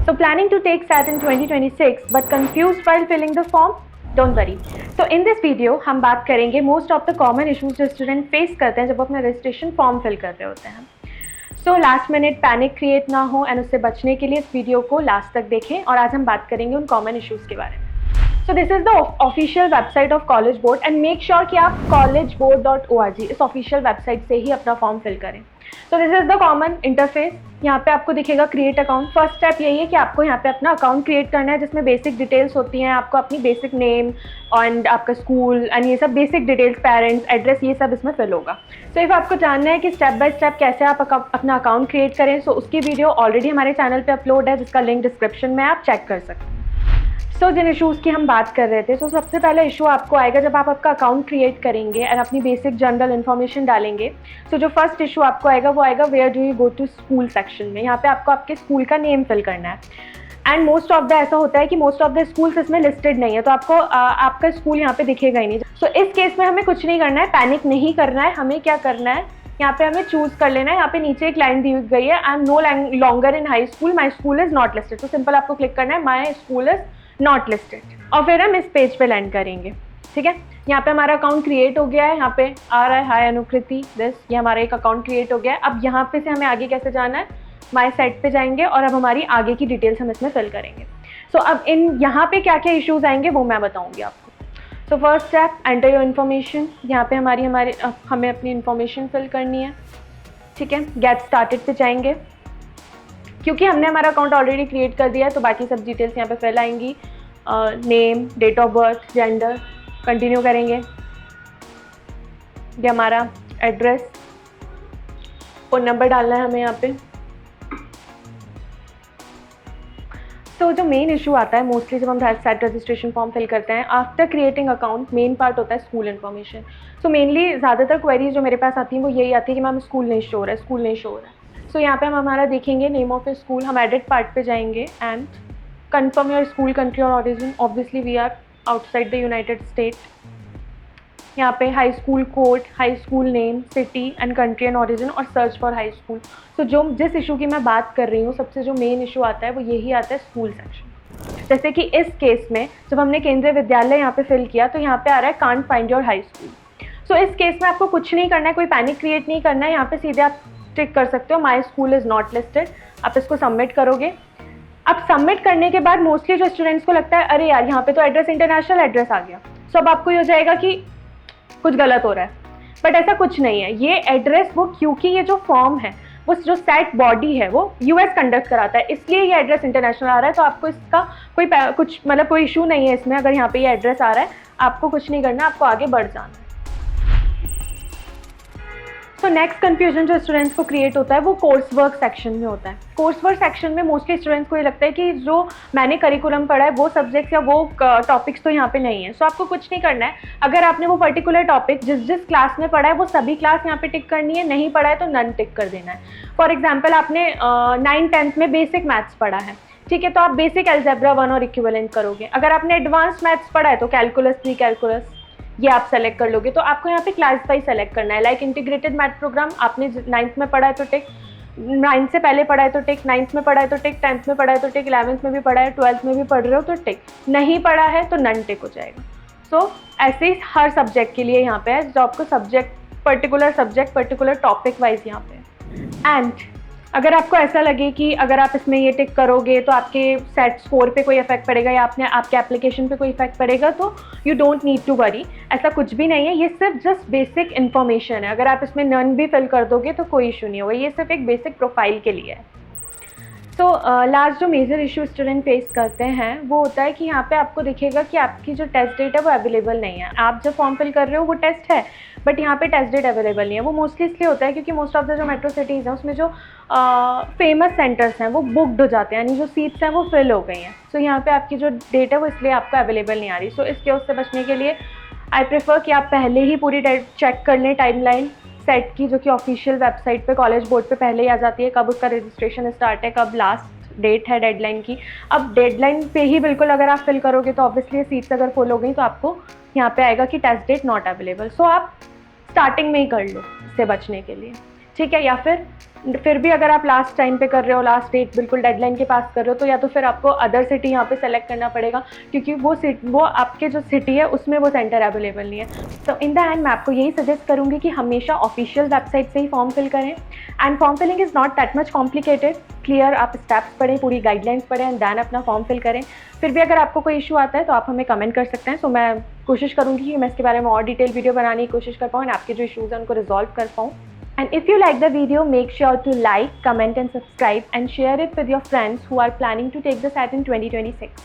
So planning to take SAT in 2026 but confused while filling the form? Don't worry. So in this video हम बात करेंगे most of the common issues जो student face करते हैं जब अपना registration form fill कर रहे होते हैं. So last minute panic create ना हो एंड उससे बचने के लिए इस वीडियो को लास्ट तक देखें और आज हम बात करेंगे उन कॉमन इश्यूज़ के बारे में. So this is the official website of College Board and make sure कि आप collegeboard.org इस official website से ही अपना फॉर्म फिल करें. So this is the common interface. यहाँ पे आपको दिखेगा क्रिएट अकाउंट. फर्स्ट स्टेप यही है कि आपको यहाँ पे अपना अकाउंट क्रिएट करना है जिसमें बेसिक डिटेल्स होती हैं. आपको अपनी बेसिक नेम एंड आपका स्कूल एंड ये सब बेसिक डिटेल्स, पेरेंट्स, एड्रेस, ये सब इसमें फिल होगा. सो इफ़ आपको जानना है कि स्टेप बाय स्टेप कैसे आप अपना अकाउंट क्रिएट करें, सो उसकी वीडियो ऑलरेडी हमारे चैनल पे अपलोड है जिसका लिंक डिस्क्रिप्शन में आप चेक कर सकते हैं. सो जिन इशूज़ की हम बात कर रहे थे, सो सबसे पहला इशू आपको आएगा जब आप आपका अकाउंट क्रिएट करेंगे एंड अपनी बेसिक जनरल इन्फॉर्मेशन डालेंगे. सो जो फर्स्ट इशू आपको आएगा वो आएगा where do you go to school section में. यहाँ पे आपको आपके स्कूल का नेम फिल करना है एंड मोस्ट ऑफ द ऐसा होता है कि मोस्ट ऑफ द स्कूल्स इसमें लिस्टेड नहीं है, तो आपको आपका स्कूल यहाँ पे दिखेगा ही नहीं. सो इस केस में हमें कुछ नहीं करना है, पैनिक नहीं करना है. हमें क्या करना है, यहाँ पे हमें चूज़ कर लेना है. यहाँ पे नीचे एक लाइन दी गई है, I am no longer in high school, my school is not listed. तो सिंपल आपको क्लिक करना है my school is not listed और फिर हम इस पेज पे लैंड करेंगे. ठीक है, यहाँ पे हमारा अकाउंट क्रिएट हो गया है. यहाँ पे आ रहा है हाय अनुकृति दिस, ये हमारा एक अकाउंट क्रिएट हो गया है. अब यहाँ पे से हमें आगे कैसे जाना है, माई साइट पे जाएंगे और अब हमारी आगे की डिटेल्स हम इसमें फिल करेंगे. सो अब इन यहाँ पे क्या क्या इश्यूज़ आएंगे वो मैं बताऊँगी आपको. So first step, enter your information. यहाँ पे हमें अपनी इन्फॉर्मेशन फिल करनी है. ठीक है, गेट स्टार्टेड पे जाएंगे. क्योंकि हमने हमारा अकाउंट ऑलरेडी क्रिएट कर दिया है तो बाकी सब डिटेल्स यहाँ पे फिल आएंगी. Name, date of birth, gender, continue करेंगे. ये हमारा एड्रेस, फ़ोन नंबर डालना है हमें यहाँ पे. तो जो मेन इशू आता है मोस्टली जब हम SAT रजिस्ट्रेशन फॉर्म फिल करते हैं, after creating account main part होता है स्कूल इन्फॉर्मेशन. सो मेनली ज़्यादातर क्वेरीज जो मेरे पास आती हैं वो यही आती है कि मैम स्कूल नहीं शो हो रहा है, स्कूल नहीं शो हो रहा है. सो यहाँ पे हम हमारा देखेंगे नेम ऑफ ए स्कूल. हम एडिट पार्ट पे जाएंगे and confirm your school country or origin. Obviously we are outside the United States. यहाँ पे high school code, high school name, city and country and origin और search for high school. तो जिस issue की मैं बात कर रही हूँ सबसे जो मेन इशू आता है वो यही आता है स्कूल सेक्शन. जैसे कि इस केस में जब हमने केंद्रीय विद्यालय यहाँ पे फिल किया तो यहाँ पे आ रहा है can't find your high school. So इस केस में आपको कुछ नहीं करना है, कोई पैनिक क्रिएट नहीं करना है. यहाँ पे सीधे आप टिक कर सकते हो माई स्कूल इज़ नॉट लिस्टेड. आप इसको सबमिट करोगे. अब सबमिट करने के बाद मोस्टली जो स्टूडेंट्स को लगता है अरे यार यहाँ पे तो एड्रेस इंटरनेशनल एड्रेस आ गया. सो अब आपको ये हो जाएगा कि कुछ गलत हो रहा है, बट ऐसा कुछ नहीं है. ये एड्रेस वो क्योंकि ये जो फॉर्म है वो जो SAT बॉडी है वो US कंडक्ट कराता है, इसलिए ये एड्रेस इंटरनेशनल आ रहा है. तो आपको इसका कोई इशू नहीं है इसमें. अगर यहाँ पे ये एड्रेस आ रहा है आपको कुछ नहीं करना, आपको आगे बढ़ जाना है. तो नेक्स्ट कन्फ्यूजन जो स्टूडेंट्स को क्रिएट होता है वो कोर्स वर्क सेक्शन में होता है. कोर्स वर्क सेक्शन में मोस्टली स्टूडेंट्स को ये लगता है कि जो मैंने करिकुलम पढ़ा है वो सब्जेक्ट्स या वो टॉपिक्स तो यहाँ पे नहीं है. सो आपको कुछ नहीं करना है. अगर आपने वो पर्टिकुलर टॉपिक जिस क्लास में पढ़ा है वो सभी क्लास यहाँ पे टिक करनी है. नहीं पढ़ा है तो नन टिक कर देना है. फॉर एग्जाम्पल आपने 9th-10th में बेसिक मैथ्स पढ़ा है, ठीक है, तो आप बेसिक अलजेब्रा 1 और इक्विवेलेंट करोगे. अगर आपने एडवांस मैथ्स पढ़ा है तो कैलकुलस, प्री कैलकुलस ये आप सेलेक्ट कर लोगे. तो आपको यहाँ पे क्लास वाइज सेलेक्ट करना है. लाइक इंटीग्रेटेड मैथ प्रोग्राम आपने 9th में पढ़ा है तो टिक, 9th से पहले पढ़ा है तो टिक, 9th में पढ़ा है तो टिक, 10th में पढ़ा है तो टिक, 11th में भी पढ़ा है, 12th में भी पढ़ रहे हो तो टिक. नहीं पढ़ा है तो नन टिक हो जाएगा. सो ऐसे ही हर सब्जेक्ट के लिए यहाँ पे है जो आपको पर्टिकुलर टॉपिक वाइज यहाँ पे. एंड अगर आपको ऐसा लगे कि अगर आप इसमें ये टिक करोगे तो आपके SAT स्कोर पे कोई इफेक्ट पड़ेगा या आपके एप्लीकेशन पे कोई इफेक्ट पड़ेगा, तो you don't need to worry. ऐसा कुछ भी नहीं है. ये सिर्फ जस्ट बेसिक इन्फॉर्मेशन है. अगर आप इसमें नन भी फिल कर दोगे तो कोई इशू नहीं होगा. ये सिर्फ एक बेसिक प्रोफाइल के लिए है. तो लास्ट जो मेजर इशू स्टूडेंट फेस करते हैं वो होता है कि यहाँ पे आपको दिखेगा कि आपकी जो टेस्ट डेट है वो अवेलेबल नहीं है. आप जब फॉर्म फिल कर रहे हो वो टेस्ट है बट यहाँ पे टेस्ट डेट अवेलेबल नहीं है. वो मोस्टली इसलिए होता है क्योंकि मोस्ट ऑफ द जो मेट्रो सिटीज़ हैं उसमें जो फेमस सेंटर्स हैं वो बुकड हो जाते हैं, यानी जो सीट्स हैं वो फिल हो गई हैं. सो यहाँ पे आपकी जो डेट है वो इसलिए आपको अवेलेबल नहीं आ रही. सो इस केस से बचने के लिए आई प्रेफर कि आप पहले ही पूरी चेक कर लें टाइमलाइन SAT की, जो कि ऑफिशियल वेबसाइट पे कॉलेज बोर्ड पे पहले ही आ जाती है कब उसका रजिस्ट्रेशन स्टार्ट है, कब लास्ट डेट है डेडलाइन की. अब डेडलाइन पे ही बिल्कुल अगर आप फिल करोगे तो ऑब्वियसली सीट्स अगर फुल हो गई तो आपको यहाँ पे आएगा कि टेस्ट डेट नॉट अवेलेबल. सो आप स्टार्टिंग में ही कर लो इससे बचने के लिए, ठीक है. या फिर फिर भी अगर आप लास्ट टाइम पे कर रहे हो, लास्ट डेट बिल्कुल डेडलाइन के पास कर रहे हो, तो या तो फिर आपको अदर सिटी यहाँ पे सेलेक्ट करना पड़ेगा, क्योंकि वो आपके जो सिटी है उसमें वो सेंटर अवेलेबल नहीं है। तो इन द एंड मैं आपको यही सजेस्ट करूँगी कि हमेशा ऑफिशियल वेबसाइट से ही फॉर्म फिल करें। And form filling is not that much complicated, clear आप स्टेप्स पढ़ें, पूरी गाइडलाइंस पढ़ें एंड दैन अपना फॉर्म फिल करें। फिर भी अगर आपको कोई इशू आता है तो आप हमें कमेंट कर सकते हैं। सो मैं कोशिश करूँगी कि मैं इसके बारे में और डिटेल वीडियो बनाने की कोशिश कर पाऊँ एंड आपके जो इशूज़ हैं उनको रिजॉल्व कर पाऊँ। And if you like the video, make sure to like, comment and subscribe and share it with your friends who are planning to take the SAT in 2026.